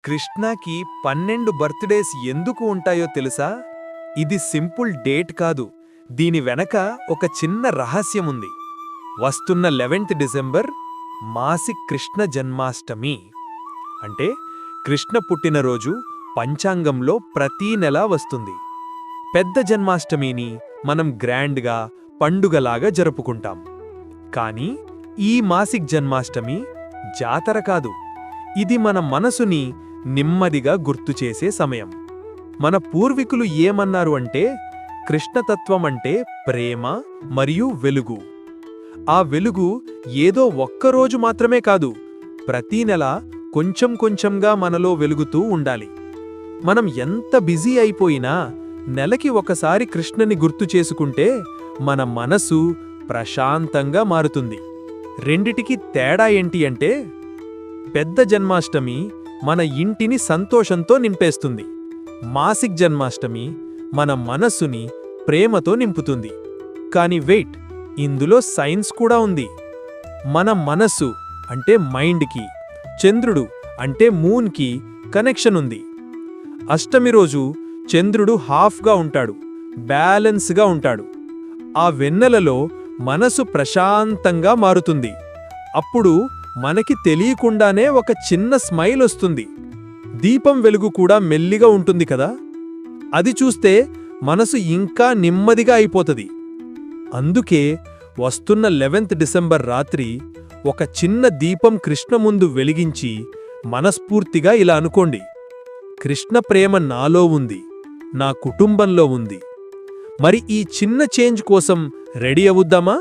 కృష్ణకి 12 బర్త్డేస్ ఎందుకు ఉంటాయో తెలుసా? ఇది సింపుల్ డేట్ కాదు. దీని వెనక ఒక చిన్న రహస్యముంది. వస్తున్న 11th డిసెంబర్ మాసిక్ కృష్ణ జన్మాష్టమి. అంటే కృష్ణ పుట్టినరోజు పంచాంగంలో ప్రతీ నెలా వస్తుంది. పెద్ద జన్మాష్టమిని మనం గ్రాండ్గా పండుగలాగా జరుపుకుంటాం. కానీ ఈ మాసిక్ జన్మాష్టమి జాతర కాదు. ఇది మన మనసుని నెమ్మదిగా గుర్తుచేసే సమయం. మన పూర్వీకులు ఏమన్నారు అంటే, కృష్ణతత్వం అంటే ప్రేమ మరియు వెలుగు. ఆ వెలుగు ఏదో ఒక్కరోజు మాత్రమే కాదు, ప్రతీ నెల కొంచెం కొంచెంగా మనలో వెలుగుతూ ఉండాలి. మనం ఎంత బిజీ అయిపోయినా నెలకి ఒకసారి కృష్ణని గుర్తు చేసుకుంటే మన మనసు ప్రశాంతంగా మారుతుంది. రెండిటికి తేడా ఏంటి అంటే, పెద్ద జన్మాష్టమి మన ఇంటిని సంతోషంతో నింపేస్తుంది. మాసిక్ జన్మాష్టమి మన మనస్సుని ప్రేమతో నింపుతుంది. కాని వెయిట్, ఇందులో సైన్స్ కూడా ఉంది. మన మనస్సు అంటే మైండ్కి, చంద్రుడు అంటే మూన్కి కనెక్షన్ ఉంది. అష్టమి రోజు చంద్రుడు హాఫ్గా ఉంటాడు, బ్యాలెన్స్గా ఉంటాడు. ఆ వెన్నెలలో మనసు ప్రశాంతంగా మారుతుంది. అప్పుడు మనకి తెలియకుండానే ఒక చిన్న స్మైల్ వస్తుంది. దీపం వెలుగు కూడా మెల్లిగా ఉంటుంది కదా, అది చూస్తే మనసు ఇంకా నెమ్మదిగా అయిపోతుంది. అందుకే వస్తున్న 11th డిసెంబర్ రాత్రి ఒక చిన్న దీపం కృష్ణ ముందు వెలిగించి మనస్ఫూర్తిగా ఇలా అనుకోండి: కృష్ణ ప్రేమ నాలో ఉంది, నా కుటుంబంలో ఉంది. మరి ఈ చిన్న చేంజ్ కోసం రెడీ అవుద్దామా?